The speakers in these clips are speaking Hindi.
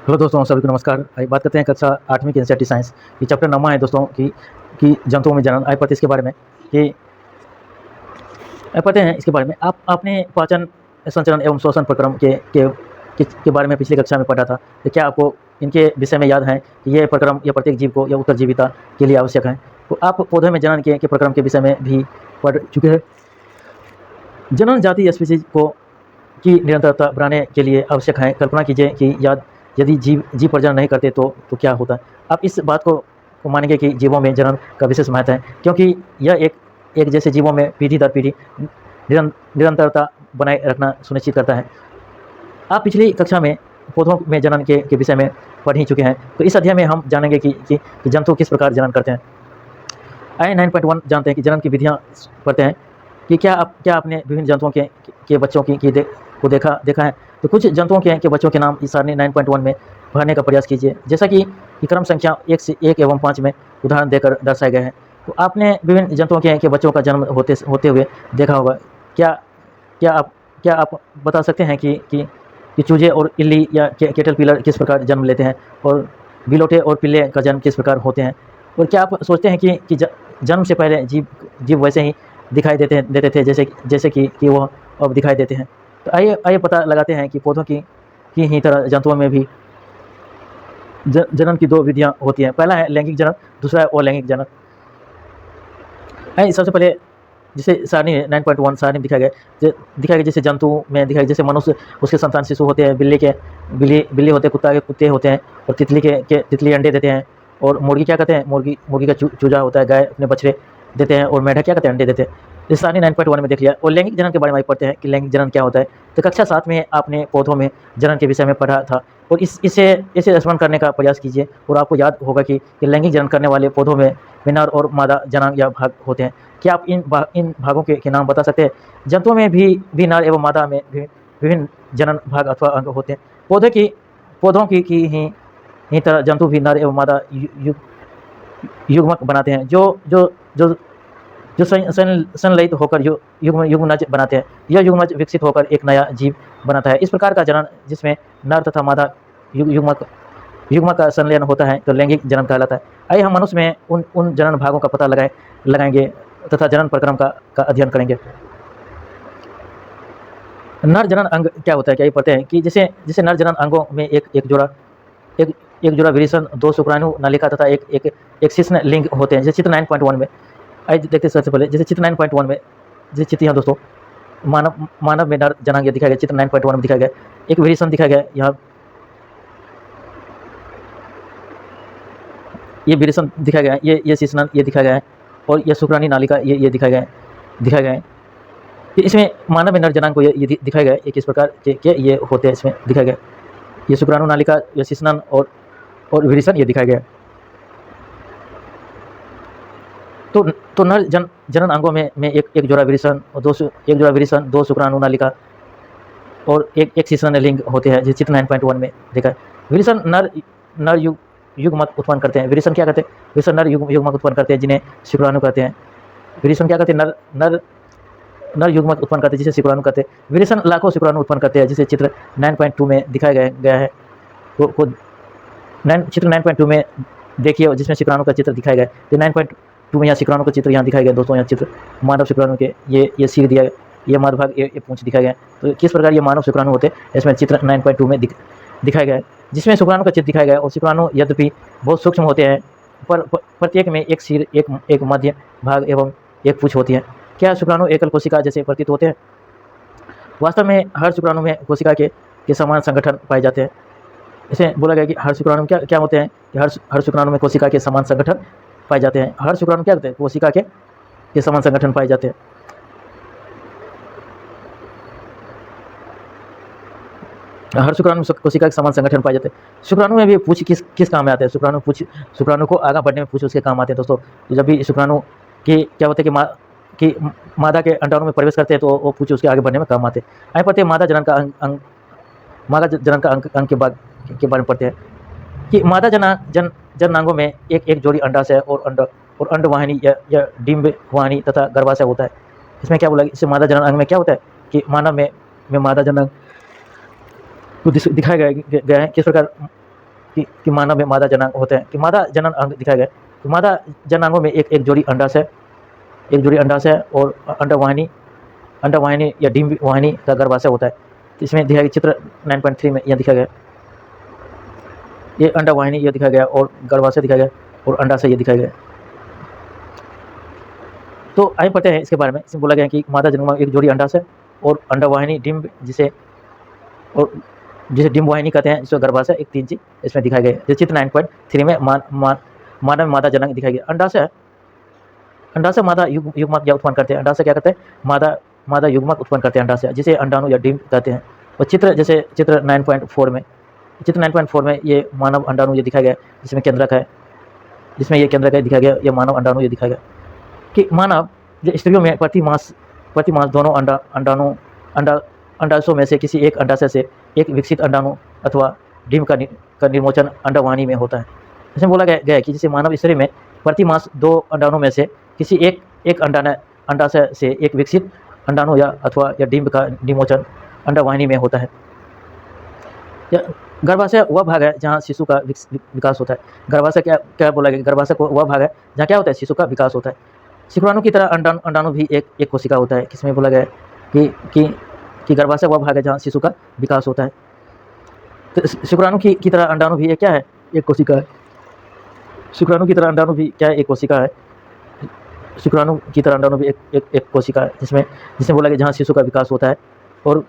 हेलो दोस्तों, सभी को नमस्कार। आइए बात करते हैं कक्षा 8वीं की एनसीईआरटी साइंस ये चैप्टर 9वां है दोस्तों कि जंतुओं में जनन। आइए पढ़ते हैं इसके बारे में कि आइए पढ़ते हैं इसके बारे में। आपने पाचन, संचरण एवं श्वसन प्रक्रम के बारे में पिछली कक्षा में पढ़ा था। तो क्या आपको इनके विषय में याद है कि ये प्रक्रम या प्रत्येक जीव को या उत्तरजीविता के लिए आवश्यक है? तो आप पौधे में जनन के प्रक्रम के विषय में भी पढ़ चुके हैं। जनन जाति स्पीसीज को की निरंतरता बढ़ाने के लिए आवश्यक है। कल्पना कीजिए कि यदि जीव प्रजनन नहीं करते तो क्या होता है। आप इस बात को मानेंगे कि जीवों में जनन का विशेष महत्व है, क्योंकि यह एक जैसे जीवों में पीढ़ी दर पीढ़ी निरंतरता बनाए रखना सुनिश्चित करता है। आप पिछली कक्षा में पौधों में जनन के विषय में पढ़ ही चुके हैं। तो इस अध्याय में हम जानेंगे कि जंतु किस प्रकार जनन करते हैं। आइए 9.1 जानते हैं कि जनन की विधियाँ पढ़ते हैं कि क्या आपने विभिन्न जंतुओं के बच्चों को देखा है। तो कुछ जंतुओं के बच्चों के नाम इस सारणी 9.1 में भरने का प्रयास कीजिए, जैसा कि क्रम संख्या 1 से 1 एवं 5 में उदाहरण देकर दर्शाए गए हैं। तो आपने विभिन्न जंतुओं के बच्चों का जन्म होते हुए देखा होगा। क्या आप बता सकते हैं कि चूजे और इल्ली या कैटरपिलर किस प्रकार जन्म लेते हैं, और बिलोटे और पिल्ले का जन्म किस प्रकार होते हैं? और क्या आप सोचते हैं कि जन्म से पहले जीव वैसे ही दिखाई देते थे जैसे कि वो अब दिखाई देते हैं? तो आइए पता लगाते हैं कि पौधों की ही तरह जंतुओं में भी जनन की 2 विधियाँ होती हैं। पहला है लैंगिक जनन, दूसरा है अलैंगिक जनन। सबसे पहले जिसे सारणी 9.1 सारणी में दिखाया गया जैसे जंतु में दिखाया, जैसे मनुष्य उसके संतान शिशु होते हैं, बिल्ली होते हैं, कुत्ता के कुत्ते होते हैं, और तितली अंडे देते हैं। और मुर्गी क्या कहते हैं, मुर्गी का चूजा होता है, गाय अपने बछड़े देते हैं, और मेढक क्या कहते हैं, अंडे देते हैं। इस सारणी 9.1 में देख लिया। और लैंगिक जनन के बारे में पढ़ते हैं कि लैंगिक जनन क्या होता है। तो कक्षा 7 में आपने पौधों में जनन के विषय में पढ़ा था, और इसे स्मरण करने का प्रयास कीजिए, और आपको याद होगा कि लैंगिक जनन करने वाले पौधों में नर और मादा जनांग या भाग होते हैं। क्या आप इन भागों के नाम बता सकते हैं? जंतुओं में भी नर एवं मादा में विभिन्न जनन भाग अथवा अंग होते हैं। पौधों की ही तरह जंतु भी नर एवं मादा युग्मक बनाते हैं, जो संलयित होकर युग्मनज बनाते हैं। यह युग्मनज विकसित होकर एक नया जीव बनाता है। इस प्रकार का जनन जिसमें नर तथा मादा युग्मक का संलयन होता है तो लैंगिक जनन कहलाता है। आइए हम मनुष्य में उन जनन भागों का पता लगाएंगे तथा जनन प्रक्रम का अध्ययन करेंगे। नर जनन अंग क्या होता है, क्या ये पढ़ते हैं कि जैसे नर जनन अंगों में एक जोड़ा विरेचन, 2 शुक्राणु नालिका तथा एक शिश्न लिंग होते हैं, जैसे चित्र 9.1 में। आइए देखते हैं सबसे पहले जैसे चित्र 9.1 में, जैसे चित्र यहाँ दोस्तों मानव में नर जनांग दिखाया गया, चित्र 9.1 में दिखाया गया। एक विरेचन दिखाया गया, यहाँ ये विरेचन दिखाया गया है, ये शिश्न ये दिखाया गया है, और ये शुक्राणु नालिका ये दिखाया गया है। इसमें मानव में नर जनांग को ये दिखाया गया है, किस प्रकार के ये होते हैं, इसमें दिखाया गया। ये शुक्राणु नालिका, ये शिश्न और विरेचन ये दिखाया गया। तो नर जनन अंगों में एक जोड़ा विरेचन और 2 शुक्राणु नालिका और एक शिश्न लिंग होते हैं, जिस चित्र 9.1 में देखा है। विरेचन नर युग्मक उत्पन्न करते हैं। विरेचन क्या करते हैं? विरेचन नर युग्मक उत्पन्न करते हैं, जिन्हें शुक्राणु कहते हैं। विरेचन क्या करते हैं? नर युग्मक उत्पन्न करते हैं, जिसे शुक्राणु कहते हैं। विरेचन लाखों शुक्राणु उत्पन्न करते हैं, जिसे चित्र 9.2 में दिखाया गया है। चित्र 9.2 में देखिए, जिसमें शुक्राणु का चित्र दिखाया गया है। तो 9.2 में यहाँ शुक्राणु का चित्र यहाँ दिखाया गया दोस्तों। यहाँ चित्र मानव शुक्राणु के ये सिर दिया गया, ये मध्यभाग, ये पूंछ दिखाया गया। तो किस प्रकार ये मानव शुक्राणु होते हैं, इसमें चित्र 9.2 में दिखाया गया है, जिसमें शुक्राणु का चित्र दिखाया गया है। और शुक्राणु यद्यपि बहुत सूक्ष्म होते हैं, पर प्रत्येक में एक सिर, एक मध्य भाग एवं एक पूंछ होती है। क्या शुक्राणु एकल कोशिका जैसे प्रतीत होते हैं? वास्तव में हर शुक्राणु में कोशिका के समान संगठन पाए जाते हैं। इसे बोला गया कि हर शुक्राणु क्या होते हैं कि हर शुक्राणु में कोशिका के समान संगठन पाए जाते हैं। हर शुक्राणु क्या होते हैं? कोशिका के समान संगठन पाए जाते हैं। हर शुक्राणु में कोशिका के समान संगठन पाए जाते हैं। शुक्राणु में भी पूंछ किस काम में आते हैं? शुक्राणु को आगे बढ़ने में पूंछ उसके काम आते हैं दोस्तों। तो जब भी शुक्राणु की क्या होता है कि मादा के अंडाणु में प्रवेश करते हैं, तो वो पूंछ उसके आगे बढ़ने में काम आते हैं। आइए पढ़ते हैं मादा जनन का अंग के बारे में पढ़ते हैं कि मादा जननांगों में एक जोड़ी अंडाशय और अंडवाहिनी या डिंब वाहिनी तथा गर्भाशय होता है। इसमें क्या बोला, इससे मादा जनन अंग में क्या होता है कि मानव में मादा जनन को दिखाया गया है। किस प्रकार कि मानव में मादा जनांग होते हैं, कि मादा जनन अंग दिखाया गया। तो मादा जनांगों में एक जोड़ी अंडाशय और अंडवाहिनी या डिंब वाहिनी का गर्भाशय होता है। तो इसमें दिखाया गया चित्र 9.3 में यह दिखाया गया, ये अंडवाहिनी यह दिखाया गया और गर्भाशय दिखाया गया और अंडाशय ये दिखाया गया। तो आइए पढ़ते हैं इसके बारे में। इसमें बोला गया कि मादा जनांग में एक जोड़ी अंडाशय और अंडवाहिनी डिंब जिसे डिंब वाहिनी कहते हैं, इसका गर्भाशय एक 3 चीज इसमें दिखाया गया। जो चित्र 9.3 में मानव मादा जनांग दिखाया गया। अंडाशय मादा युग्मक या उत्पन्न करते हैं। अंडाशय क्या करते हैं? मादा युग्मक उत्पन्न करते हैं अंडाशय, जिसे अंडाणु या डिंब कहते हैं। और चित्र 9.4 में ये मानव अंडाणु ये दिखाया गया, जिसमें केंद्रक है दिखाया गया। ये मानव अंडाणु ये दिखाया गया कि मानव स्त्रियों में प्रति मास दोनों अंडाशयों में से किसी एक अंडाशय से एक विकसित अंडाणु अथवा डिंब का निर्मोचन अंडवाहिनी में होता है। इसमें बोला गया कि जैसे मानव स्त्री में प्रति मास 2 अंडाणुओं में से किसी एक अंडाशय से एक विकसित अंडाणु अथवा डिंब का निर्मोचन अंडवाहिनी में होता है। गर्भाशय वह भाग है जहाँ शिशु का विकास होता है। गर्भाशय क्या बोला गया? गर्भाशय को वह भाग है जहाँ क्या होता है? शिशु का विकास होता है। शुक्राणु की तरह अंडाणु भी एक कोशिका होता है। किसमें बोला गया है कि गर्भाशय वह भाग है जहाँ शिशु का विकास होता है। तो शुक्राणु की तरह अंडाणु भी क्या है? एक कोशिका है। शुक्राणु की तरह अंडाणु भी क्या है? एक कोशिका है। शुक्राणु की तरह अंडाणु भी एक कोशिका है, जिसमें बोला गया जहाँ शिशु का विकास होता है। और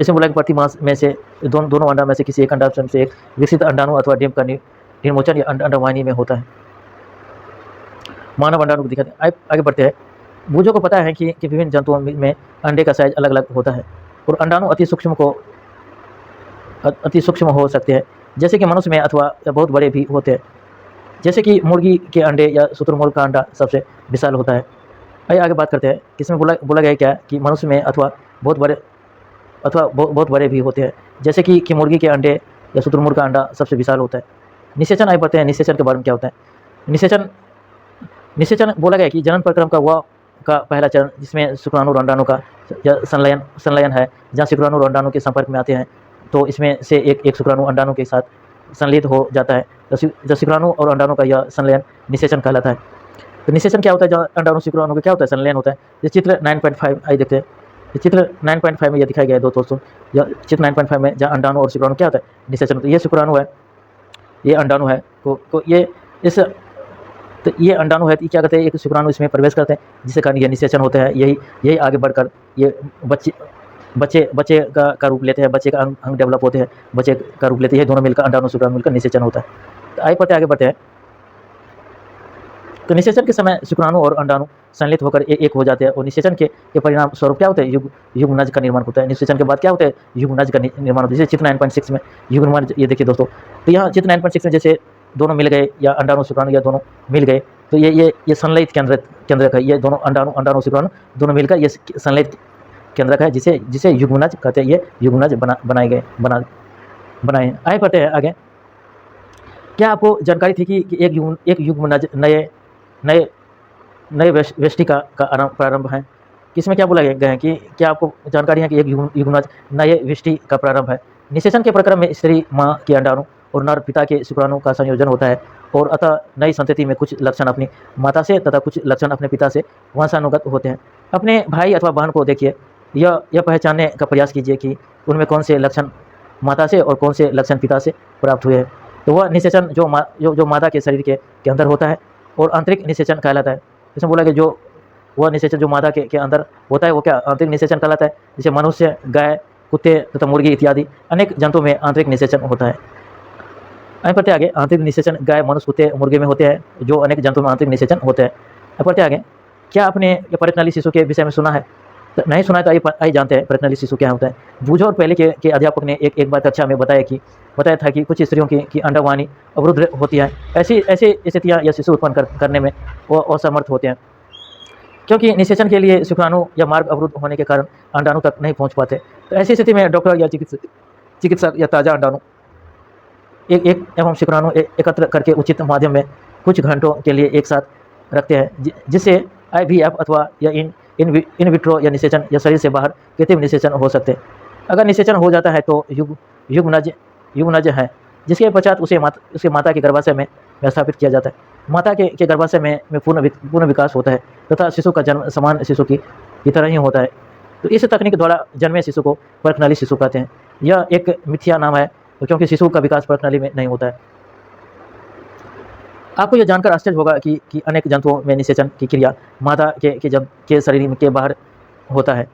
इसमें बोला कि प्रति मास में से दोनों अंडा में से किसी एक अंडाशय से एक विकसित अंडाणु अथवा डिंब का निर्मोचन या अंडवाहिनी में होता है। मानव अंडाणु को दिखाते हैं। आगे बढ़ते हैं। बूझों को पता है कि विभिन्न जंतुओं में अंडे का साइज अलग अलग होता है और अंडाणु अति सूक्ष्म हो सकते हैं, जैसे कि मनुष्य में, अथवा बहुत बड़े भी होते हैं, जैसे कि मुर्गी के अंडे या शुतुरमुर्ग का अंडा सबसे विशाल होता है। आगे बात करते हैं। इसमें बोला गया क्या कि मनुष्य में अथवा बहुत बड़े भी होते हैं, जैसे कि मुर्गी के अंडे या शुतुरमुर्ग का अंडा सबसे विशाल होता है। निषेचन आगे बढ़ते हैं। निषेचन के बारे में क्या होता है? निषेचन बोला गया कि जनन प्रक्रम का पहला चरण, जिसमें शुक्राणु और अंडाणु का संलयन है, जहाँ शुक्राणु और अंडाणु के संपर्क में आते हैं, तो इसमें से एक शुक्राणु अंडाणु के साथ संलित हो जाता है। जब शुक्राणु और अंडाणु का यह संलयन निषेचन कहलाता है। तो निषेचन क्या होता है? जहाँ अंडाणु शुक्राणु का क्या होता है? संलयन होता है। ये चित्र 9.5 आइए देखते हैं। चित्र 9.5 में यह दिखाया गया है दोस्तों। चित्र 9.5 में जहाँ अंडाणु और शुक्राणु क्या होता है? निषेचन होता है। ये शुक्राणु है, ये अंडाणु है, ये अंडाणु है, क्या कहते हैं? एक शुक्राणु इसमें प्रवेश करते हैं, जिससे कारण यह निषेचन होता है। यही आगे बढ़कर ये बच्चे का रूप लेते हैं, बच्चे का अंग डेवलप होते हैं, बच्चे का रूप लेते हैं। ये दोनों मिलकर अंडाणु शुक्राणु मिलकर निषेचन होता है। तो आगे बढ़ते हैं। तो निषेचन के समय शुक्राणु और अंडाणु संलित होकर एक हो जाते हैं और निषेचन के परिणाम स्वरूप क्या होता है? युग्मनज का निर्माण होता है। निषेचन के बाद क्या होता है? युग्मनज का निर्माण होता है। जैसे चित्र 9.6 में युग्मनज ये देखिए दोस्तों। तो यहाँ चित्र 9.6 में जैसे दोनों मिल गए, या अंडाणु शुक्राणु या दोनों मिल गए, तो ये संलयित केंद्रक है। ये दोनों अंडाणु शुक्राणु दोनों मिलकर ये संलयित केंद्रक है, जिसे युग्मनज कहते हैं। ये युग्मनज बनाए। आगे बढ़ते हैं आगे। क्या आपको जानकारी थी कि एक युग्मनज नए व्यष्टि का प्रारंभ है? किसमें क्या बोला गया है कि क्या आपको जानकारी है कि एक युग्मनज नए व्यष्टि का प्रारंभ है? निषेचन के प्रक्रम में स्त्री माँ के अंडाणु और नर पिता के शुक्राणु का संयोजन होता है, और अतः नई संतति में कुछ लक्षण अपनी माता से तथा कुछ लक्षण अपने पिता से वंशानुगत होते हैं। अपने भाई अथवा बहन को देखिए, यह पहचानने का प्रयास कीजिए कि उनमें कौन से लक्षण माता से और कौन से लक्षण पिता से प्राप्त हुए हैं। तो वह निषेचन जो माता के शरीर के अंदर होता है और आंतरिक निषेचन कहलाता है। इसमें बोला कि वह निषेचन जो माता के अंदर होता है वो क्या? आंतरिक निषेचन कहलाता है। जैसे मनुष्य, गाय, कुत्ते तथा मुर्गी इत्यादि अनेक जंतुओं में आंतरिक निषेचन होता है। आगे बढ़ते आगे। आंतरिक निषेचन गाय, मनुष्य, कुत्ते, मुर्गे में होते हैं, जो अनेक जंतुओं में आंतरिक निषेचन होते हैं। आगे बढ़ते आगे। क्या आपने ये परितनली शिशु के विषय में सुना है? तो नहीं सुना है तो आइए जानते हैं परितनली शिशु क्या होता है। बूझो और पहले के अध्यापक ने एक बार कक्षा में बताया था कि कुछ स्त्रियों की अंडवाहिनी अवरुद्ध होती है। ऐसी स्थितियाँ या शिशु उत्पन्न करने में वो असमर्थ होते हैं, क्योंकि निषेचन के लिए शुक्राणु या मार्ग अवरुद्ध होने के कारण अंडाणु तक नहीं पहुँच पाते। तो ऐसी स्थिति में डॉक्टर या चिकित्सक या ताज़ा अंडाणु एक एवं शुक्राणु एकत्र करके उचित माध्यम में कुछ घंटों के लिए एक साथ रखते हैं, जिससे IVF अथवा या इन विट्रो या निषेचन या शरीर से बाहर कृत्रिम निषेचन हो सकते हैं। अगर निषेचन हो जाता है तो युग्मनज है, जिसके पश्चात उसे माता के गर्भाशय में स्थापित किया जाता है। माता के गर्भाशय में पूर्ण विकास होता है तथा शिशु का जन्म समान शिशु की तरह ही होता है। तो इस तकनीक द्वारा जन्मे शिशु को परखनाली शिशु कहते हैं। यह एक मिथ्या नाम है क्योंकि शिशु का विकास परखनाली में नहीं होता है। आपको यह जानकर आश्चर्य होगा कि अनेक जंतुओं में निषेचन की क्रिया मादा के शरीर के बाहर होता है।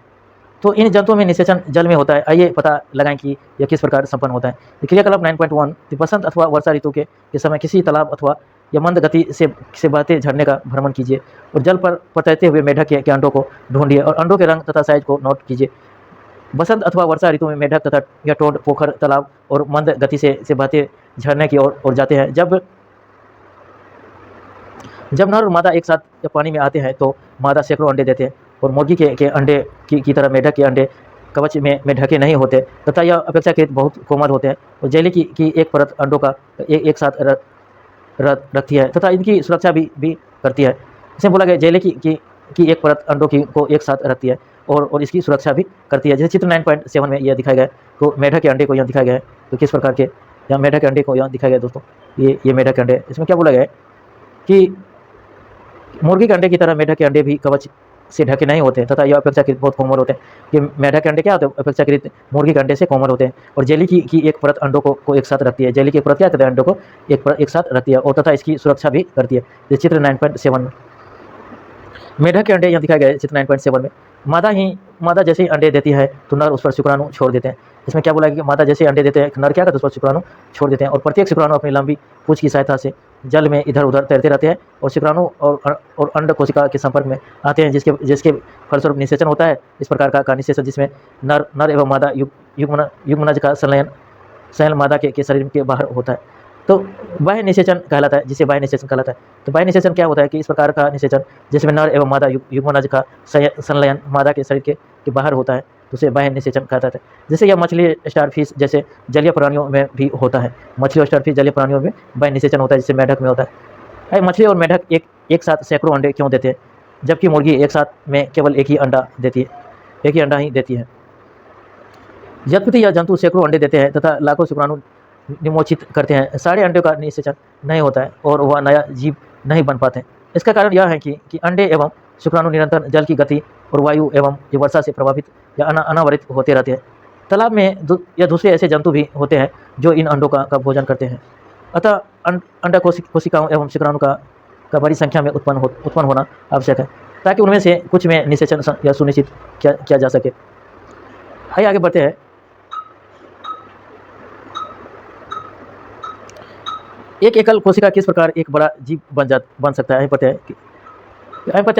तो इन जंतुओं में निषेचन जल में होता है। आइए पता लगाएं कि यह किस प्रकार संपन्न होता है। क्रियाकलाप 9.1 बसंत अथवा वर्षा ऋतु के समय किसी तालाब अथवा या मंद गति से बहते झरने का भ्रमण कीजिए और जल पर तैरते हुए मेढक के अंडों को ढूंढिए और अंडों के रंग तथा साइज को नोट कीजिए। बसंत अथवा वर्षा ऋतु में मेढक तथा या टोड पोखर, तालाब और मंद गति से बहते झरने की ओर जाते हैं। जब नर और मादा एक साथ जब पानी में आते हैं तो मादा सैकड़ों अंडे देते हैं और मुर्गी के अंडे की तरह मेढक के अंडे कवच में ढके नहीं होते तथा यह अपेक्षाकृत बहुत कोमल होते हैं और जेली की एक परत अंडों का एक साथ रखती है तथा इनकी सुरक्षा भी करती है। इसमें बोला गया जेली की एक परत अंडों को एक साथ रखती है और इसकी सुरक्षा भी करती है। जैसे चित्र 9.7 में यह दिखाया गया है। तो मेढक के अंडे को यहाँ दिखाया गया है। तो किस प्रकार के यहाँ मेढक के अंडे को यहाँ दिखाया गया है दोस्तों। ये मेढक के अंडे, इसमें क्या बोला गया है कि मुर्गी के अंडे की तरह मेढक के अंडे भी कवच से ढके नहीं होते तथा यह अपेक्षाकृत बहुत कोमल होते हैं। कि मेढक के अंडे क्या होते हैं, अपेक्षाकृत मुर्गी के अंडे से कोमल होते हैं और जेली की एक परत अंडों को एक साथ रखती है। जेली की एक परत क्या कहते हैं, अंडों को एक साथ रखती है और तथा इसकी सुरक्षा भी करती है। ये चित्र 9.7 में मेढक के अंडे यहाँ दिखाए गए। चित्र 9.7 में मादा जैसे ही अंडे देती है तो नर उस पर शुक्राणु छोड़ देते हैं। इसमें क्या बोला है कि मादा जैसे अंडे देते हैं, नर क्या करते हैं, उस पर शुक्राणु छोड़ देते हैं और प्रत्येक शुक्राणु अपनी लंबी पूंछ की सहायता से जल में इधर उधर तैरते रहते हैं और शुक्राणु और अंड कोशिका के संपर्क में आते हैं जिसके फलस्वरूप निषेचन होता है। इस प्रकार का निषेचन जिसमें नर एवं मादा युग्मनज का संलयन मादा के शरीर के बाहर होता है तो बाह्य निषेचन कहलाता है, जिसे बाह्य निषेचन कहलाता है। तो बाह्य निषेचन क्या होता है कि इस प्रकार का निषेचन जिसमें नर एवं मादा युग्मनज का संलयन मादा के शरीर के बाहर होता है तो उसे बाह्य निषेचन कहता है। जैसे यह मछली, स्टारफिश जैसे जलीय प्राणियों में भी होता है। मछली और स्टारफिश जलीय प्राणियों में बाह्य निषेचन होता है, जिससे मेढक में होता है। मछली और मेढक एक साथ सैकड़ों अंडे क्यों देते हैं जबकि मुर्गी एक साथ में केवल एक ही अंडा ही देती है। यद्यपि यह जंतु सैकड़ों अंडे देते हैं तथा लाखों शुक्राणु निमोचित करते हैं, सारे अंडों का निषेचन नहीं होता है और वह नया जीव नहीं बन पाते। इसका कारण यह है कि अंडे एवं शुक्राणु निरंतर जल की गति और वायु एवं वर्षा से प्रभावित या अनावरित होते रहते हैं। तालाब में या दूसरे ऐसे जंतु भी होते हैं जो इन अंडों का भोजन करते हैं। अतः अंडा कोशिकाओं एवं शुक्राणु का बड़ी संख्या में उत्पन्न होना आवश्यक है ताकि उनमें से कुछ में निषेचन या सुनिश्चित किया जा सके। आइए आगे बढ़ते हैं। एक एकल कोशिका किस प्रकार एक बड़ा जीव बन सकता है, पता है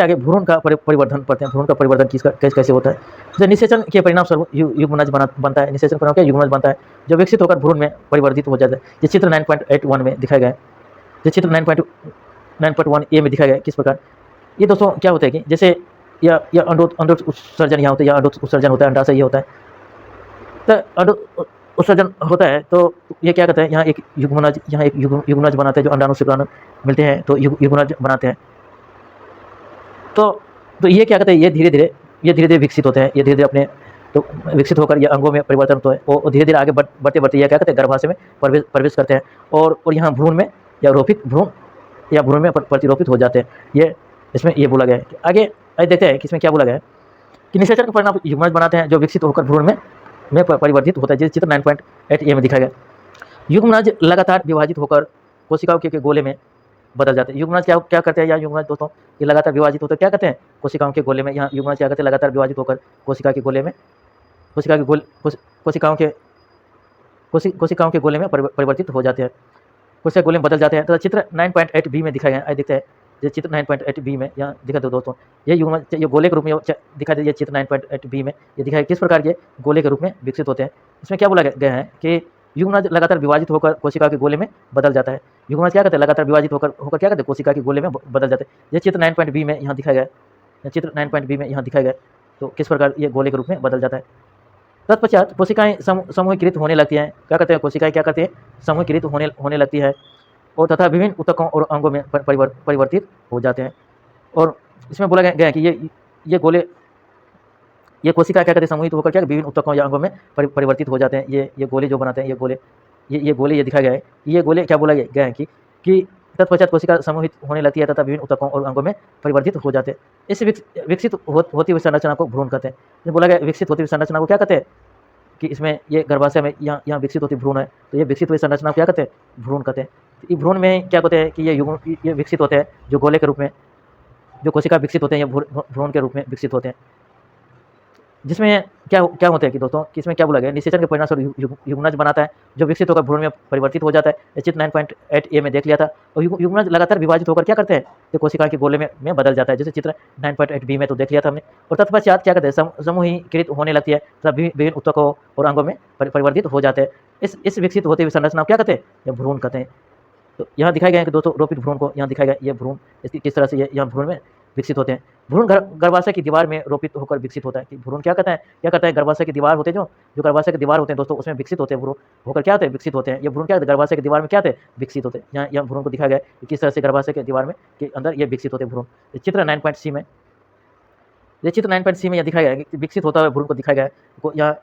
आगे भ्रूण का परिवर्धन पढ़ते हैं। भ्रूण का परिवर्धन कैसे होता है। जब निषेचन के परिणाम स्वरूप युग्मनज बनता है। निषेचन परिणाम क्या, युग्मनज बनता है जो विकसित होकर भ्रूण में परिवर्तित हो जाता है। ये चित्र 9.81 में दिखाया गया है। ये चित्र 9.1 ए में दिखाया गया है। किस प्रकार ये दोस्तों क्या होता है कि जैसे यह अंडोत्सर्जन यहाँ होता है, यह अंडोत्सर्जन होता है, अंडाशय ये होता है। तो उत्सर्जन होता है तो ये क्या कहते हैं, यहाँ एक युग्मनज बनाते हैं जो अंडाणु शुक्राणु मिलते हैं तो युग्मनज बनाते हैं। तो ये क्या कहते हैं, ये धीरे धीरे विकसित होते हैं। ये धीरे धीरे अपने तो विकसित होकर ये अंगों में परिवर्तन होता है और धीरे धीरे आगे बढ़ते ये क्या कहते हैं, गर्भाशय में प्रवेश करते हैं और यहाँ भ्रूण में या भ्रूण में प्रतिरोपित हो जाते हैं। ये इसमें ये बोला गया है। आगे देखते हैं कि इसमें क्या बोला गया है कि निषेचन के परिणाम युग्मनज बनाते हैं जो विकसित होकर भ्रूण में परिवर्तित होता है। जैसे चित्र 9.8 ए में दिखाया गया। युग्मनज लगातार विभाजित होकर कोशिकाओं के गोले में बदल जाते हैं। युग्मनज क्या करते हैं, यहाँ युग्मनज दोस्तों ये लगातार विभाजित होते हैं, क्या कहते हैं, कोशिकाओं के गोले में। यहाँ युग्मनज क्या करते हैं, लगातार विभाजित होकर कोशिकाओं के गोले में परिवर्तित हो जाते हैं, कोशिका गोले में बदल जाते हैं। तो चित्र 9.8 बी में दिखाया गया है। देखते हैं ये चित्र 9.8 बी में यहाँ दिखा दो दोस्तों। ये युग्मनज ये गोले के रूप में दिखा दे। ये चित्र 9.8 बी में ये दिखाया किस प्रकार के गोले के रूप में विकसित होते हैं। इसमें क्या बोला गया है कि युग्मनज लगातार विभाजित होकर कोशिका के गोले में बदल जाता है। युग्मनज क्या करते हैं, लगातार विभाजित होकर क्या करते हैं, कोशिका के गोले में बदल जाते हैं। ये चित्र 9.बी में यहाँ दिखाया गया है। चित्र 9.बी में यहाँ दिखाया गया तो किस प्रकार ये गोले के रूप में बदल जाता है। तत्पश्चात कोशिकाएं समूहीकृत होने लगती हैं। क्या करते हैं, कोशिकाएं क्या करती है, समूहीकृत होने लगती है और तथा विभिन्न ऊतकों और अंगों में परिवर्तित हो जाते हैं। और इसमें बोला गया है कि ये कोशिका क्या करते हैं, समूहित होकर क्या विभिन्न ऊतकों या अंगों में परिवर्तित हो जाते हैं। ये गोले जो बनाते हैं, ये गोले ये दिखाया गया है, ये गोले क्या बोला गया है कि तत्पश्चात कोशिका समूहित होने लगती है तथा विभिन्न ऊतकों और अंगों में परिवर्तित हो जाते हैं। इस विकसित होती हुई संरचना को भ्रूण कहते हैं। ये बोला गया विकसित होती हुई संरचना को क्या कहते हैं कि इसमें ये गर्भाशय में यहाँ विकसित होती भ्रूण है, तो ये विकसित हुई संरचना को क्या कहते हैं, भ्रूण कहते हैं। तो भ्रूण में क्या कहते हैं कि ये विकसित होते हैं जो गोले के रूप में, जो कोशिका विकसित होते हैं ये भ्रूण के रूप में विकसित होते हैं। जिसमें क्या होता है कि दोस्तों कि इसमें क्या बोला गया, निषेचन के परिणामस्वरूप युग्मनज बनाता है जो विकसित होकर भ्रूण में परिवर्तित हो जाता है। ये चित्र 9.8 ए में देख लिया था। और युग्मनज लगातार विभाजित होकर क्या करते हैं, तो कोशिका के गोले में बदल जाता है, जैसे चित्र 9.8 बी में तो देख लिया था हमने। और तत्पश्चात क्या करते हैं, समूहीकृत होने लगती है तथा विभिन्न ऊतकों और अंगों में परिवर्तित हो जाते हैं। इस विकसित होते हुए संरचना क्या कहते हैं, ये भ्रूण कहते हैं। तो यहाँ दिखाया गया है कि दोस्तों रोपित भ्रूण को यहाँ दिखाया गया, ये भ्रूण इसकी किस तरह से ये यहाँ भ्रूण में विकसित होते हैं। भ्रूण गर्भाशय की दीवार में रोपित होकर विकसित होता है। कि भ्रूण क्या करता है गर्भाशय की दीवार होते हैं, जो गर्भाशय की दीवार होते हैं दोस्तों उसमें विकसित होते हैं, भ्रूण होकर क्या होते हैं, विकसित होते हैं। ये भ्रूण क्या गर्भाशय की दीवार में क्या थे, विकसित होते हैं। यहाँ भ्रूण को दिखाया गया है कि किस तरह से गर्भाशय के दीवार में के अंदर ये विकसित होते हैं भ्रूण। चित्र 9.सी में, ये चित्र 9.सी में यह दिखाया गया है कि विकसित होता हुआ भ्रूण को दिखाया गया है। यहाँ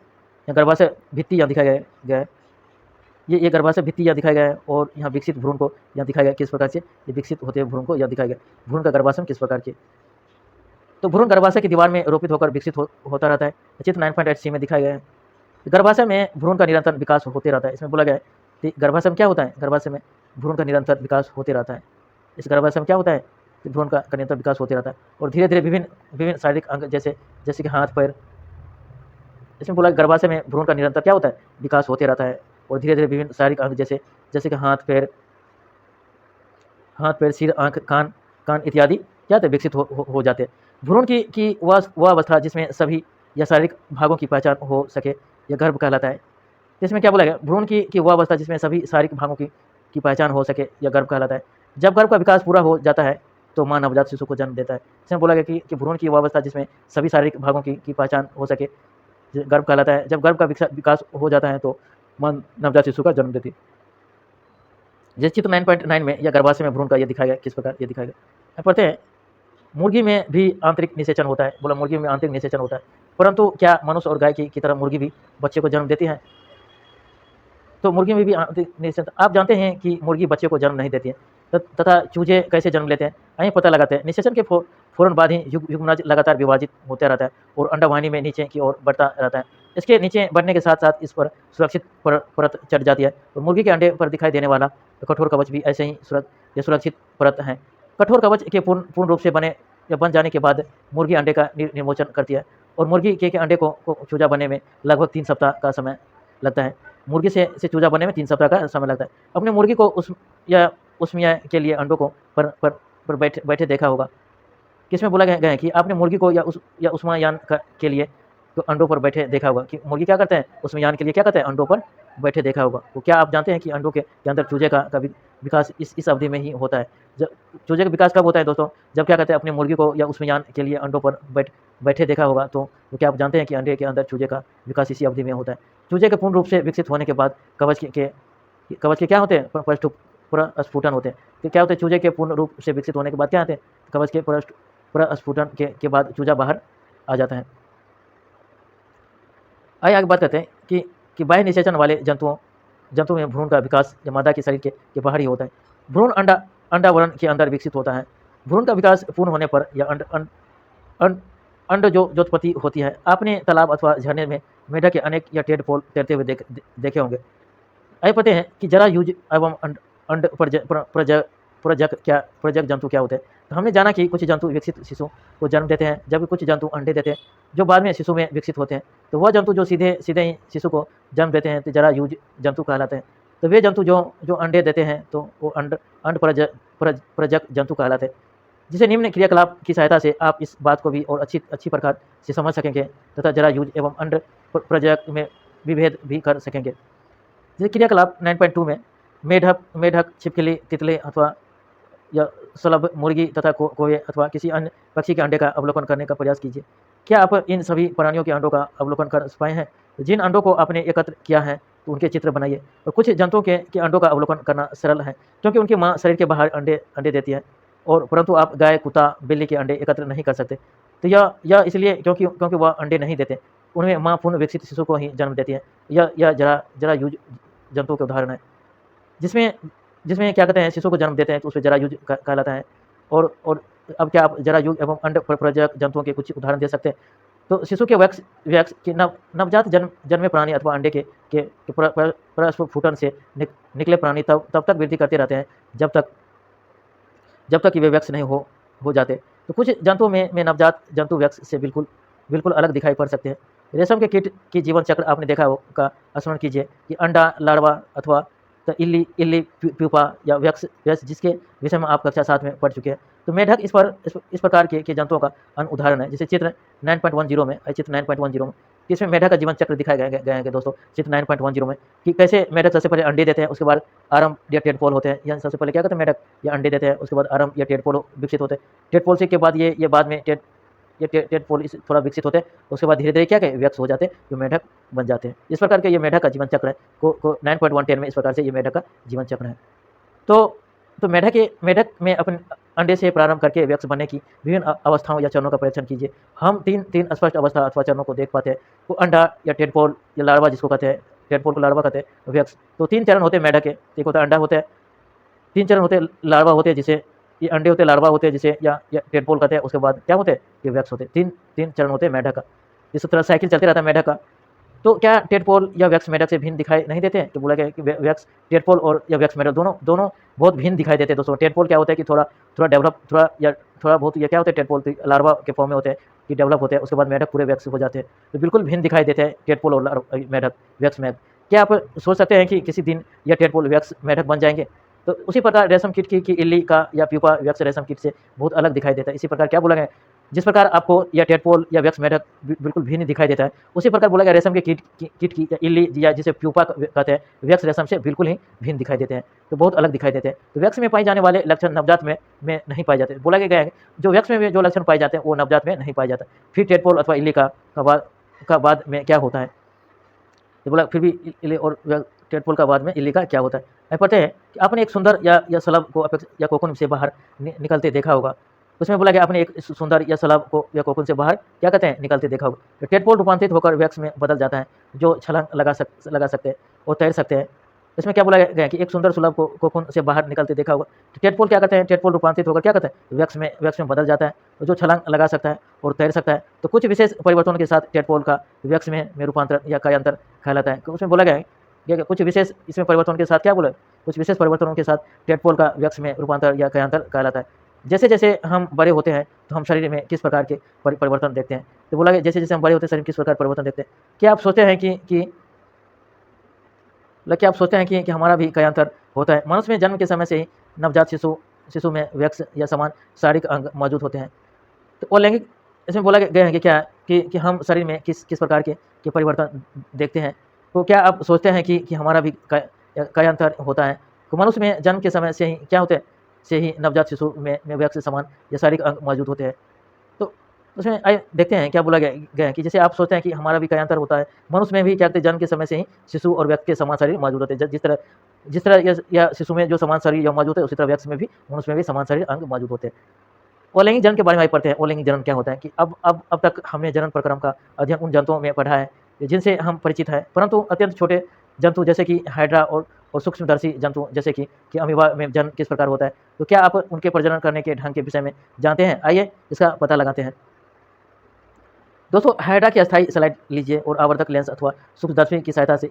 गर्भाशय भित्ति यहाँ दिखाया गया है, ये गर्भाशय भित्ति यहाँ दिखाया गया है। और यहाँ विकसित भ्रूण को यहाँ दिखाया गया किस प्रकार से, ये विकसित होते हुए भ्रूण को यहाँ दिखाया गया, भ्रूण का गर्भाशय किस प्रकार के। तो भ्रूण गर्भाशय की दीवार में रोपित होकर विकसित होता रहता है। चित्र 9.8 सी में दिखाया गया है। गर्भाशय में भ्रूण का निरंतर विकास होते रहता है। इसमें बोला गया है कि गर्भाशय में क्या होता है, गर्भाशय में भ्रूण का निरंतर विकास होते रहता है। इस गर्भाशय में क्या होता है, भ्रूण का निरंतर विकास होते रहता है। और धीरे धीरे विभिन्न शारीरिक अंग जैसे कि हाथ पैर, इसमें बोला गर्भाशय में भ्रूण का निरंतर क्या होता है, विकास होते रहता है। और धीरे धीरे विभिन्न शारीरिक अंग जैसे कि हाथ पैर, सिर, आँख, कान इत्यादि क्या थे, विकसित हो जाते हैं। भ्रूण की वह अवस्था जिसमें सभी या शारीरिक भागों की पहचान हो सके यह गर्भ कहलाता है। इसमें क्या बोला गया, भ्रूण की वह अवस्था जिसमें सभी शारीरिक भागों की पहचान हो सके यह गर्भ कहलाता है। जब गर्भ का विकास पूरा हो जाता है तो मां नवजात शिशु को जन्म देता है। इसमें बोला गया कि भ्रूण की वह अवस्था जिसमें सभी शारीरिक भागों की पहचान हो सके गर्भ कहलाता है। जब गर्भ का विकास हो जाता है तो मां नवजात शिशु का जन्म देती है। जैसे चित्र 9.9 में या गर्भाशय में भ्रूण का ये दिखाया गया, किस प्रकार ये दिखाया गया। पढ़ते हैं, मुर्गी में भी आंतरिक निषेचन होता है। बोला मुर्गी में आंतरिक निषेचन होता है, परंतु क्या मनुष्य और गाय की तरह मुर्गी भी बच्चे को जन्म देती है। तो मुर्गी में भी आंतरिक निषेचन, आप जानते हैं कि मुर्गी बच्चे को जन्म नहीं देती है, तथा चूजे कैसे जन्म लेते हैं, आइए पता लगाते हैं। निषेचन के फौरन बाद ही युग्मनज लगातार विभाजित होता रहता है और अंडावाहिनी में नीचे की ओर बढ़ता रहता है। इसके नीचे बढ़ने के साथ साथ इस पर सुरक्षित परत चढ़ जाती है। और मुर्गी के अंडे पर दिखाई देने वाला कठोर कवच भी ऐसे ही सुरक्षित परत है। कठोर कवच के पूर्ण रूप से बन जाने के बाद मुर्गी अंडे का निर्मोचन करती है। और मुर्गी के अंडे को चूजा बनने में लगभग 3 सप्ताह का समय लगता है। मुर्गी से चूजा बनने में 3 सप्ताह का समय लगता है। अपने मुर्गी को उसमिया के लिए अंडों को पर बैठे देखा होगा। किसमें बोला गया है कि आपने मुर्गी को या उष्मायान के लिए तो अंडों पर बैठे देखा होगा। कि मुर्गी क्या करते हैं, उष्मायान के लिए क्या करते हैं, अंडों पर बैठे देखा होगा। तो क्या आप जानते हैं कि अंडों के अंदर चूजे का विकास इस अवधि में ही होता है। जब चूजे का विकास कब होता है दोस्तों, जब क्या कहते हैं अपने मुर्गी को या उष्मायान के लिए अंडों पर बैठे देखा होगा। तो क्या आप जानते हैं कि अंडे के अंदर चूजे का विकास इसी अवधि में होता है। चूजे के पूर्ण रूप से विकसित होने के बाद कवच के क्या होते हैं, प्रस्फुटन होते हैं। तो क्या होते हैं, चूजे के पूर्ण रूप से विकसित होने के बाद क्या होते हैं, कवच के प्रस्फुटन के बाद चूजा बाहर आ जाता है। आइए आगे बात करते हैं कि बाह्य निषेचन वाले जंतुओं में भ्रूण का विकास या मादा के शरीर के बाहर ही होता है। भ्रूण अंडावरण के अंदर विकसित होता है। भ्रूण का विकास पूर्ण होने पर या अंड जो उत्पत्ति होती है। आपने तालाब अथवा झरने में मेढक के अनेक या टेडपोल तैरते हुए देखे होंगे। आइए पढ़ते हैं कि जरायुज एवं अंड प्रजक जंतु क्या होते हैं। तो हमने जाना कि कुछ जंतु विकसित शिशु को जन्म देते हैं, जबकि कुछ जंतु अंडे देते हैं जो बाद में शिशु में विकसित होते हैं। तो वह जंतु जो सीधे ही शिशु को जन्म देते हैं तो जरायुज जंतु कहलाते हैं। तो वे जंतु जो अंडे देते हैं तो वो अंड प्रजक जंतु कहलाते हैं। जिसे निम्न क्रियाकलाप की सहायता से आप इस बात को भी और अच्छी प्रकार से समझ सकेंगे तथा जरायुज एवं अंड प्रजक में विभेद भी कर सकेंगे। जैसे क्रियाकलाप 9.2 में मेढक, छिपकली, तितली अथवा या सुलभ मुर्गी तथा कोवे अथवा किसी अन्य पक्षी के अंडे का अवलोकन करने का प्रयास कीजिए। क्या आप इन सभी प्राणियों के अंडों का अवलोकन कर पाए हैं। जिन अंडों को आपने एकत्र किया है तो उनके चित्र बनाइए। और कुछ जंतुओं के अंडों का अवलोकन करना सरल है क्योंकि उनकी माँ शरीर के बाहर अंडे देती है, और परंतु आप गाय, कुत्ता, बिल्ली के अंडे एकत्र नहीं कर सकते। तो यह इसलिए क्योंकि वह अंडे नहीं देते, उनमें माँ पूर्ण विकसित शिशु को ही जन्म देती है। यह जरायुज जंतुओं के उदाहरण हैं, जिसमें जिसमें क्या कहते हैं, शिशु को जन्म देते हैं तो उसमें जरायुज कहलाता है। और अब क्या आप जरायुज एवं अंड प्रजनक जंतुओं के कुछ उदाहरण दे सकते हैं? तो शिशु के वैक्स वैक्स की नवजात जन्मे प्राणी अथवा अंडे के प्रस्फुटन से निकले प्राणी तब तक वृद्धि करते रहते हैं जब तक कि वे वैक्स नहीं हो जाते। तो कुछ जंतुओं में नवजात जंतु वैक्स से बिल्कुल अलग दिखाई पड़ सकते हैं। रेशम के कीट की जीवन चक्र आपने देखा होगा, स्मरण कीजिए कि अंडा, लार्वा अथवा तो इल्ली प्यूपा या वैक्स जिसके विषय में आप कक्षा 7 में पढ़ चुके हैं। तो मेढक इस प्रकार के जंतुओं का अन्य उदाहरण है। जैसे चित्र 9.10 में चित्र 9.10 में इसमें मेढक का जीवन चक्र दिखाया गया है दोस्तों, चित्र 9.10 में, कि कैसे मेढक सबसे पहले अंडे देते हैं, उसके बाद आरम या टेडपोल होते हैं। या सबसे पहले क्या करते हैं, मेढक या अंडे देते हैं, उसके बाद आरम या टेडपोल विकसित होते हैं। टेडपोल से के बाद ये बाद में टेडपोल थोड़ा विकसित होते हैं, उसके बाद धीरे धीरे क्या वैक्स हो जाते हैं, जो मेढक बन जाते हैं। इस प्रकार के ये मेढक का जीवन चक्र है को 9.110 में इस प्रकार से ये मेढक का जीवन चक्र है। तो मेढक में अपने अंडे से प्रारंभ करके वैक्स बनने की विभिन्न अवस्थाओं या चरणों का परीक्षण कीजिए। हम तीन स्पष्ट अवस्था अथवा चरणों को देख पाते हैं। वो अंडा या टेडपोल या लार्वा जिसको कहते हैं, टेडपोल को लार्वा कहते हैं, वैक्स। तो 3 चरण होते हैं मेढक के, एक होता है अंडा होता है, 3 चरण होते हैं, लार्वा होते हैं जिसे ये अंडे होते हैं, लार्वा होते हैं जिसे या टेडपोल कहते हैं, उसके बाद क्या होते हैं, ये वैक्स होते हैं। तीन चरण होते हैं मेढक का। इस तरह साइकिल चलते रहता है मेढक का। तो क्या टेडपोल या वैक्स मेढक से भिन्न दिखाई नहीं देते हैं? तो बोला गया कि वैक्स टेडपोल और या वैक्स मेढक दोनों बहुत भिन्न दिखाई देते हैं दोस्तों। टेडपोल क्या होता है कि थोड़ा डेवलप थोड़ा बहुत, ये क्या होता है, टेडपोल लार्वा के फॉर्म में होते हैं कि डेवलप होते हैं, उसके बाद मेढक पूरे वैक्स हो जाते हैं। तो बिल्कुल भिन्न दिखाई देते हैं टेडपोल और मेढक, वैक्स मेढक। क्या आप सोच सकते हैं कि किसी दिन या टेडपोल वैक्स मेढक बन जाएंगे? तो उसी प्रकार रेशम कीट की इल्ली का या प्यूपा वैक्स रेशम कीट से बहुत अलग दिखाई देता है। इसी प्रकार क्या बोला गया, जिस प्रकार आपको या टेडपोल या वैक्स मेढक बिल्कुल भिन्न दिखाई देता है, उसी प्रकार बोला गया रेशम के कीट की या इल्ली या जिसे प्यूपा कहते हैं, वैक्स रेशम से बिल्कुल ही भिन्न दिखाई देते हैं, तो बहुत अलग दिखाई देते हैं। तो वैक्स में पाए जाने वाले लक्षण नवजात में नहीं पाए जाते। बोला गया है जो वैक्स में जो लक्षण पाए जाते हैं वो नवजात में नहीं पाए जाता। फिर टेडपोल अथवा इल्ली का बाद में क्या होता है, तो बोला फिर भी इल्ली और टेडपोल का बाद में इल्ली का क्या होता है। मैं पढ़ते हैं कि आपने एक सुंदर या सलब को या कोकून से बाहर निकलते देखा होगा। उसमें बोला कि आपने एक सुंदर या सलब को या कोकून से बाहर क्या कहते हैं, निकलते देखा होगा। तो टेडपोल रूपांतरित होकर वैक्स में बदल जाता है, जो छलांग लगा सकते हैं और तैर सकते हैं। इसमें क्या बोला गया कि एक सुंदर सुलभ को कोकून से बाहर निकलते देखा होगा। तो टेडपोल क्या करते हैं, टेडपोल रूपांतरित होकर क्या करते हैं, वैक्स में बदल जाता है, जो छलांग लगा सकता है और तैर सकता है। तो कुछ विशेष परिवर्तनों के साथ टेडपोल का वैक्स में रूपांतरण या कार्यांतर कहलाता है। उसमें बोला गया है कुछ विशेष इसमें परिवर्तनों के साथ क्या बोला, कुछ विशेष परिवर्तनों के साथ टेडपोल का वैक्स में रूपांतर या कार्यांतर कहलाता है। जैसे जैसे हम बड़े होते हैं तो हम शरीर में किस प्रकार के परिवर्तन देखते हैं। तो बोला गया जैसे जैसे हम बड़े होते हैं शरीर में किस प्रकार परिवर्तन देखते हैं। क्या आप सोचते हैं कि हमारा भी कार्यांतर होता है? मनुष्य में जन्म के समय से ही नवजात शिशु में वैक्स या समान शारीरिक अंग मौजूद होते हैं। तो अलैंगिक इसमें बोला गया है कि क्या कि हम शरीर में किस प्रकार के परिवर्तन देखते हैं। तो क्या आप सोचते हैं कि हमारा भी कार्यांतर होता है? तो मनुष्य में जन्म के समय से ही क्या होते हैं, से ही नवजात शिशु में वैक्स समान या शारीरिक अंग मौजूद होते हैं। तो उसमें आइए देखते हैं क्या बोला गया है कि जैसे आप सोचते हैं कि हमारा भी कार्यांतर होता है, मनुष्य में भी क्या कहते हैं जन्म के समय से ही शिशु और वैक्स के समान शरीर मौजूद होते हैं। जिस तरह या शिशु में जो समान शरीर मौजूद है, उसी तरह वैक्स में भी, मनुष्य में भी समान शरीर अंग मौजूद होते हैं। अलैंगिक जनन के बारे में आइए पढ़ते हैं। अलैंगिक जनन क्या होता है कि अब तक हमने जनन प्रक्रम का अध्ययन उन जंतुओं में पढ़ा है जिनसे हम परिचित हैं, परंतु अत्यंत छोटे जंतु जैसे कि हाइड्रा और सूक्ष्मदर्शी जंतु जैसे कि अमीबा में जन्म किस प्रकार होता है। तो क्या आप उनके प्रजनन करने के ढंग के विषय में जानते हैं? आइए इसका पता लगाते हैं। दोस्तों हाइड्रा की अस्थायी स्लाइड लीजिए और आवर्धक लेंस अथवा सूक्ष्मदर्शी की सहायता से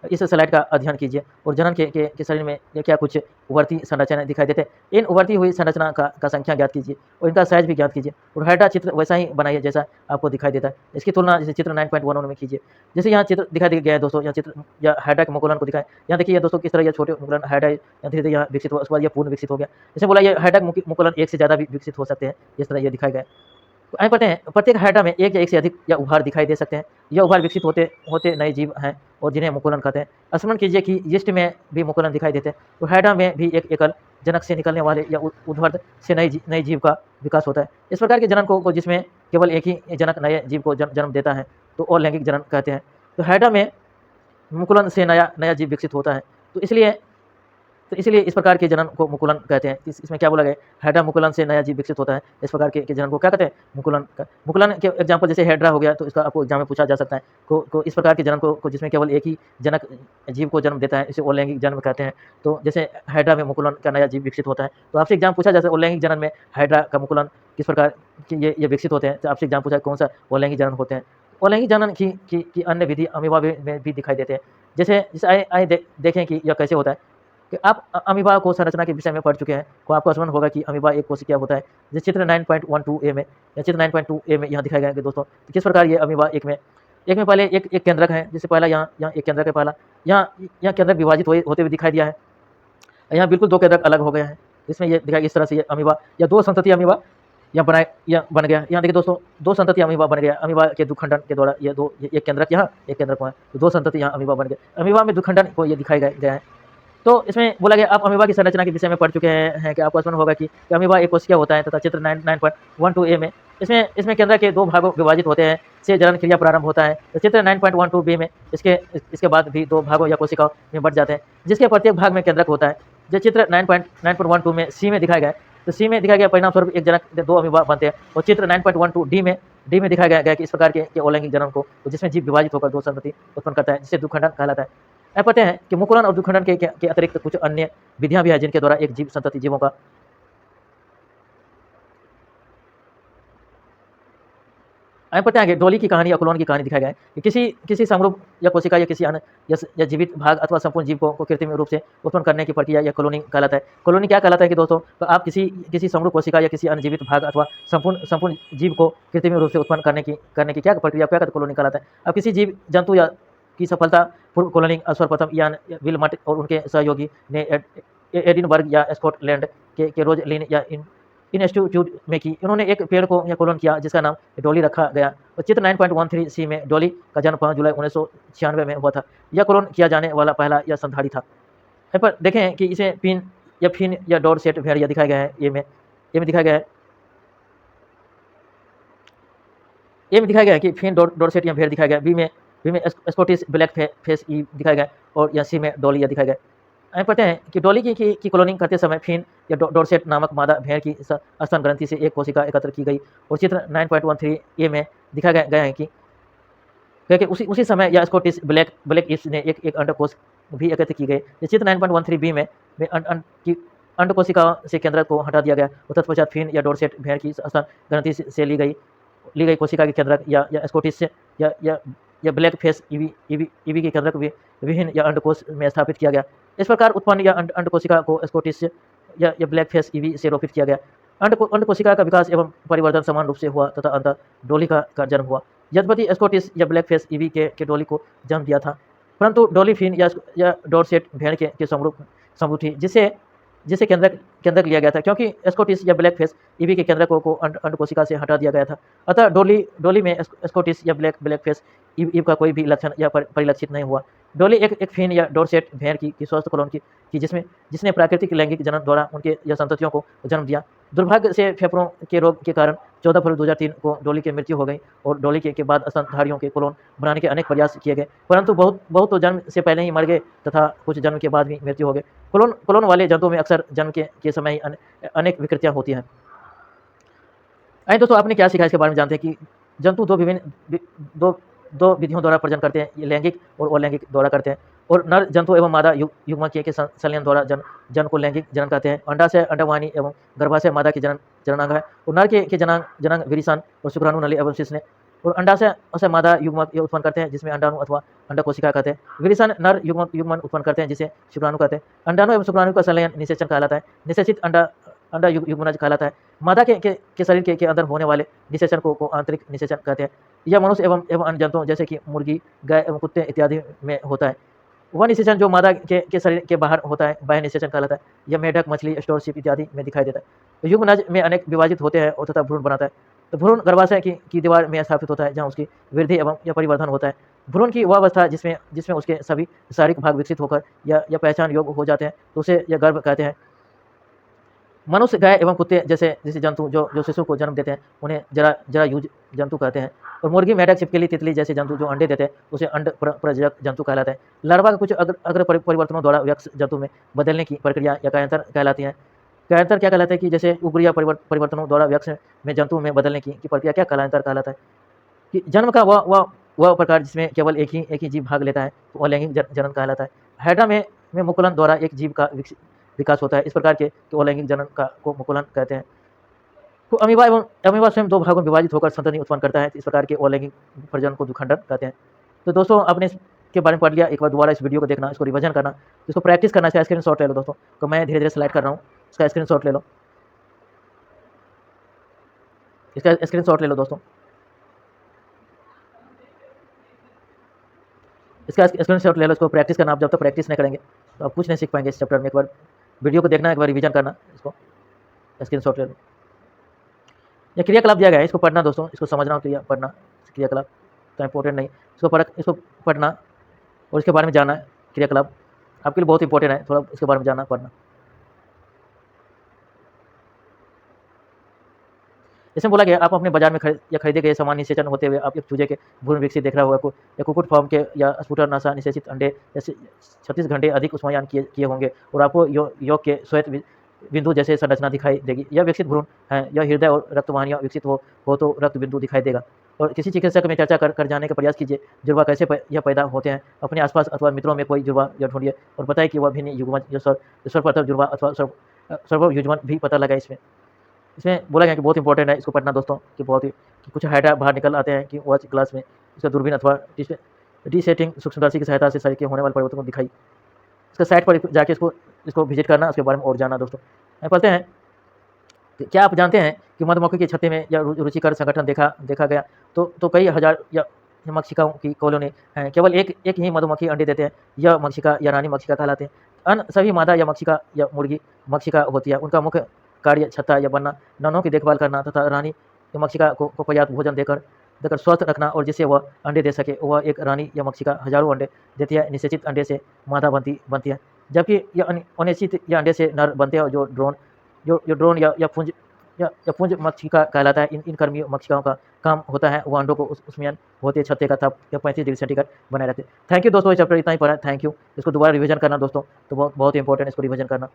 इस स्लाइड का अध्ययन कीजिए और जनन के शरीर में क्या कुछ उभरती संरचनाएं दिखाई देते हैं। इन उभरती हुई संरचना का संख्या ज्ञात कीजिए और इनका साइज भी ज्ञात कीजिए और हाइड्रा चित्र वैसा ही बनाइए जैसा आपको दिखाई देता है। इसकी तुलना जैसे चित्र 9.11 में कीजिए। जैसे यहाँ चित्र दिखाई गया है दोस्तों, यहाँ चित्र या हाइड्रा के मुकुलन को दिखाएं। यहाँ देखिए दोस्तों किस तरह यह छोटे मुकुलन हाइड्रा धीरे धीरे यहाँ विकसित हुआ, उसके बाद यह पूर्ण विकसित हो गया। जैसे बोला यह हाइड्रा मुकुलन एक से ज़्यादा भी विकसित हो सकते हैं, जिस तरह यह दिखाया गया। तो आइए पढ़ते हैं। प्रत्येक हाइड्रा में एक या एक से अधिक या उभार दिखाई दे सकते हैं। यह उभार विकसित होते नए जीव हैं और जिन्हें मुकुलन कहते हैं। स्मरण कीजिए कि यीस्ट में भी मुकुलन दिखाई देते हैं। तो हाइड्रा में भी एक एकल जनक से निकलने वाले या उद्भव से नई जीव का विकास होता है। इस प्रकार के जनन को जिसमें केवल एक ही जनक नए जीव को जन्म देता है तो अलैंगिक जनन कहते हैं। तो हाइड्रा में मुकुलन से नया जीव विकसित होता है। तो इसलिए तो इसीलिए इस प्रकार के जनन को मुकुलन कहते हैं। इसमें क्या बोला गया, हैड्रा मुकुलन से नया जीव विकसित होता है। इस प्रकार के जनन को क्या कहते हैं, मुकुलन के एग्जाम्पल जैसे हैड्रा हो गया, तो इसका आपको एग्जाम में पूछा जा सकता है। को इस प्रकार के जनन को जिसमें केवल एक ही जनक जीव को जन्म देता है, इसे अलैंगिक जन्म कहते हैं। तो जैसे हैड्रा में मुकुलन का नया जीव विकसित होता है, तो आपसे एग्जाम पूछा जा सकता है अलैंगिक जनन में हैड्रा का मुकुलन किस प्रकार ये विकसित होते हैं। तो आपसे एग्जाम पूछा कौन सा अलैंगिक जनन होते हैं। अलैंगिक जनन की अन्य विधि अमीबा में भी दिखाई देते हैं। जैसे आइए देखें कि यह कैसे होता है। कि आप अमीबा को संरचना के विषय में पढ़ चुके हैं, तो आपको स्मरण होगा कि अमीबा एक कोशिका होता है। जैसे चित्र 9.12 में या चित्र 9.2 में यहाँ दिखाया गया है कि दोस्तों किस प्रकार ये अमीबा एक में पहले एक केंद्रक है। जैसे पहला यहाँ एक केंद्रक है, पहला यहाँ केंद्रक विभाजित होते हुए दिखाई दिया है। यहाँ बिल्कुल दो केंद्रक अलग हो गए हैं। इसमें ये दिखाया इस तरह से ये अमीबा या दो संतति अमीबा या बन गया। यहाँ देखिए दोस्तों, दो संतति अमीबा बन गया। अमीबा के दुखंडन के द्वारा ये एक केंद्रक यहाँ, एक केंद्रक वहाँ, तो दो संतति यहाँ अमीबा बन गए। अमीबा में दुखंडन को ये दिखाया गया है। तो इसमें बोला गया, आप अमीबा की संरचना के विषय में पढ़ चुके हैं कि आपको स्मरण होगा कि अमीबा एक कोशिका होता है तथा चित्र 9.12 में इसमें केंद्र के दो भागों विभाजित होते हैं से जनन क्रिया प्रारंभ होता है। तो चित्र 9.12 में इसके बाद भी दो भागों या कोशिकाओं में बढ़ जाते हैं, जिसके प्रत्येक भाग में केंद्रक होता है। जो चित्र 9.12 में सी में दिखाया गया है, तो सी में दिखाया गया परिणाम स्वरूप एक जनक दो अमीबा बनते हैं। और चित्र 9.12 डी में दिखाया गया कि इस प्रकार के अलैंगिक जनन को, जिसमें जीव विभाजित होकर दो संतति उत्पन्न करता है, जिसे दुखंडन कहलाता है। आप पता है कि मुकुलन और दुखंडन के अतिरिक्त कुछ अन्य विधियां भी हैं जिनके द्वारा एक जीव संतति जीवों का पता है कि डोली की कहानी या कॉलोनी की कहानी दिखाया गया है कि किसी समरूप या कोशिका या किसी अन्य या जीवित भाग अथवा संपूर्ण जीव को कृत्रिम रूप से उत्पन्न करने की प्रक्रिया या कॉलोनी कहलाता है। कॉलोनी क्या कहलाता है कि दोस्तों, तो आप किसी समरूप कोशिका या किसी अन्य जीवित भाग अथवा संपूर्ण जीव को कृत्रिम रूप से उत्पन्न करने की क्या प्रक्रिया, क्या कॉलोनी कहलाता है। अब किसी जीव जंतु या की सफलता पूर्व कॉलोनी सर्वप्रथम यान विलमट और उनके सहयोगी ने एडिनबर्ग या स्कॉटलैंड के रोजलिन या इंस्टीट्यूट में की। इन्होंने एक पेड़ को यह कॉलोन किया जिसका नाम डॉली रखा गया। और चित्र 9.13 सी में डॉली का जन्म 5 जुलाई 1996 में हुआ था। यह कॉलोन किया जाने वाला पहला यह संधाड़ी था। यहाँ पर देखें कि इसे फिन या डॉट सेट भेड़िया दिखाया गया है। ए में दिखाया गया है, ए में दिखाया गया है कि फिन डॉट सेट या भेड़ दिखाया गया। बी में स्कॉटिश ब्लैक फेस ई दिखाया गया और या सी में डॉली या दिखाया गया। हमें पता है कि डॉली की क्लोनिंग करते समय फिन या डॉर्सेट नामक मादा भेड़ की स्तन ग्रंथि से एक कोशिका एकत्र की गई। और चित्र 9.13 ए में दिखाया गया है कि उसी समय या स्कॉटिश ब्लैक ईस्ट ने एक अंडकोश भी एकत्र की गई। चित्र 9.13 बी में अंड कोशिका से केंद्र को हटा दिया गया और तत्पश्चात फिन या डॉर्सेट भेड़ की स्तन ग्रंथि से ली गई कोशिका के केंद्रक या स्कॉटिश या ब्लैक फेस ईवी के केंद्रक विभिन्न या अंडकोश में स्थापित किया गया। इस प्रकार उत्पन्न या अंड कोशिका को स्कॉटिश या ब्लैक फेस ईवी से रोपित किया गया। अंड कोशिका का विकास एवं परिवर्तन समान रूप से हुआ तथा अंततः डॉली का जन्म हुआ। यद्यपि स्कॉटिश या ब्लैक फेस ईवी के डॉली को जन्म दिया था, परंतु डॉली फिन या डॉर्सेट भेड़ के समरूप थी, जिसे केंद्रक लिया गया था, क्योंकि स्कॉटिश या ब्लैक फेस ईवी के केंद्रक को अंड कोशिका से हटा दिया गया था। अतः डॉली में स्कॉटिश या ब्लैक फेस ईव का कोई भी लक्षण या परिलक्षित नहीं हुआ। डॉली एक फिन या डॉर्सेट भेड़ की स्वस्थ कॉलोन की जिसने प्राकृतिक लैंगिक जनन द्वारा उनके या संततियों को जन्म दिया। दुर्भाग्य से फेफड़ों के रोग के कारण 14 फरवरी 2003 को डॉली की मृत्यु हो गई और डॉली के बाद स्तनधारियों के कॉलोन बनाने के अनेक प्रयास किए गए, परंतु बहुत तो जन्म से पहले ही मर गए तथा कुछ जन्म के बाद भी मृत्यु हो गए। कॉलोन वाले जंतुओं में अक्सर जन्म के समय ही अनेक विकृतियाँ होती हैं। आइए दोस्तों, आपने क्या सीखा इसके बारे में जानते हैं कि जंतु दो विधियों द्वारा प्रजनन करते हैं, लैंगिक और अलैंगिक द्वारा करते हैं। और नर जंतु एवं मादा युग्मक के संलयन द्वारा जन को लैंगिक जनन कहते हैं। अंडाशय अंडवाहिनी एवं गर्भाशय मादा की जननांग है और नर के जनांग विरिसान और शुक्राणु नली एवं शिश्न। और अंडाशय मादा युग्मक उत्पन्न करते हैं जिसमें अंडाणु अथवा अंडा कोशिका कहते हैं। विरिसान नर युग्मन उत्पन्न करते हैं जिसे शुक्राणु कहते हैं। अंडाणु एवं शुक्राणु का संलयन निषेचन कहलाता है। निषेचित अंडा युग्मनज कहलाता है। मादा के शरीर के अंदर होने वाले निषेचन को आंतरिक निषेचन कहते हैं। यह मनुष्य एवं अन्य जंतुओं जैसे कि मुर्गी, गाय एवं कुत्ते इत्यादि में होता है। वह निषेचन जो मादा के शरीर के बाहर होता है बाह्य निषेचन कहलाता है। यह मेढक, मछली, स्टोरशिप इत्यादि में दिखाई देता है। तो युग्मनज में अनेक विभाजित होते हैं और तथा भ्रूण बनाता है। तो भ्रूण गर्भाशय की दीवार में स्थापित होता है जहाँ उसकी वृद्धि एवं या परिवर्धन होता है। भ्रूण की वह अवस्था जिसमें उसके सभी शारीरिक भाग विकसित होकर या पहचान योग्य हो जाते हैं, तो उसे यह गर्भ कहते हैं। मनुष्य, गाय एवं कुत्ते जैसे जैसे जंतु जो जो शिशु को जन्म देते हैं उन्हें जरा जरा यूज जंतु कहते हैं। और मुर्गी, मेढक, छिपकली, तितली जैसे जंतु जो अंडे देते हैं उसे अंड प्रजनक जंतु कहलाते हैं। लार्वा का कुछ अग्र परिवर्तनों द्वारा वयस्क जंतु में बदलने की प्रक्रिया या कायांतर कहलाती है। कायांतर क्या कहलाता है कि जैसे उग्र या परिवर्तनों द्वारा वयस्क में जंतु में बदलने की प्रक्रिया क्या कायांतर कहलाता है। कि जन्म का वह प्रकार जिसमें केवल एक ही जीव भाग लेता है तो वह लैंगिक जनन कहलाता है। हाइड्रा में मुकुलन द्वारा एक जीव का विकास होता है। इस प्रकार के तो लैंगिक जनन को मुकुलन कहते हैं। तो अमीबा स्वयं दो भागों में विभाजित होकर संतति उत्पन्न करता है। इस प्रकार के अलैंगिक प्रजनन को द्विखंडन कहते हैं। तो दोस्तों आपने इसके बारे में पढ़ लिया, एक बार दोबारा इस वीडियो को देखना, इसको रिवीजन करना, इसको प्रैक्टिस करना। इसका स्क्रीनशॉट ले लो दोस्तों, तो मैं धीरे धीरे स्लाइड कर रहा हूँ, इसका स्क्रीनशॉट ले लो, इसका स्क्रीनशॉट ले लो दोस्तों, इसका स्क्रीनशॉट ले लो, इसको प्रैक्टिस करना। आप जब तक प्रैक्टिस नहीं करेंगे तो आप कुछ नहीं सीख पाएंगे इस चैप्टर में। एक बार वीडियो को देखना, एक बार रिवीजन करना, इसको स्क्रीनशॉट ले लो। ये क्रियाकलाप दिया गया है, इसको पढ़ना दोस्तों, इसको समझना, पढ़ना क्रियाकलाप तो इंपॉर्टेंट नहीं, इसको पढ़ना और इसके बारे में जानना। क्रियाकलाप आपके लिए बहुत इंपॉर्टेंट है, थोड़ा इसके बारे में जानना, पढ़ना। इसमें बोला गया आप अपने बाजार में खरीदे गए सामान निषेचन होते हुए आप एक चूजे के भ्रूण विकसित देख रहा होगा या कुक्कुट फार्म के या स्पूटर नशा निषेचित अंडे जैसे 36 घंटे अधिक उष्मायान किए होंगे और आपको योग के श्वेत बिंदु जैसे संरचना दिखाई देगी। यह विकसित भ्रूण है, यह हृदय और रक्तवाहिनियाँ विकसित हो तो रक्त बिंदु दिखाई देगा। और किसी चिकित्सक में चर्चा कर जाने का प्रयास कीजिए जुड़वा कैसे यह पैदा होते हैं। अपने आसपास अथवा मित्रों में कोई जुड़वा या ढूंढिए और बताइए कि वह भिन्न युग्मज जो सर्वप्रथम जुड़वा अथवा सर्व युग्मन भी पता लगा। इसमें बोला गया कि बहुत इंपॉर्टेंट है, इसको पढ़ना दोस्तों, कि बहुत ही कि कुछ हाइड्रा बाहर निकल आते हैं कि वॉच ग्लास में इसका दूरबीन अथवा डिसेटिंग सूक्ष्मदर्शी की सहायता से शरीर के होने वाले परिवर्तन को दिखाई। इसका साइट पर जाके इसको विजिट करना, उसके बारे में और जानना दोस्तों। पढ़ते हैं, क्या आप जानते हैं कि मधुमक्खी के छत्ते में या रुचिकर संगठन देखा गया तो कई हजार या मक्षिकाओं की कॉलोनी है। केवल एक ही मधुमक्खी अंडे देते हैं, यह मक्षिका या रानी मक्षिका कहलाते हैं। अन्य सभी मादा या मक्षिका या मुर्गी मक्षिका होती है। उनका मुख्य कार्य छत्ता या बनना, नन्हों की देखभाल करना तथा रानी या मक्षिका को पर्याप्त भोजन देकर स्वस्थ रखना और जिससे वह अंडे दे सके। वह एक रानी या मक्षिका हजारों अंडे देती है। निषेचित अंडे से मादा बनती है, जबकि यह अनिश्चित या अंडे से नर बनते हैं। जो ड्रोन या पुंज मक्षिका कहलाता है। इन कर्मी मक्षिकाओं का काम होता है वो अंडों को उसमें होते छत्ते का ताप या 35 डिग्री सेंटीग्रेड बनाए रहते हैं। थैंक यू दोस्तों, ये चैप्टर इतना ही पढ़ा, थैंक यू। इसको दोबारा रिवीजन करना दोस्तों, तो बहुत इंपॉर्टेंट, इसको रिवीजन करना।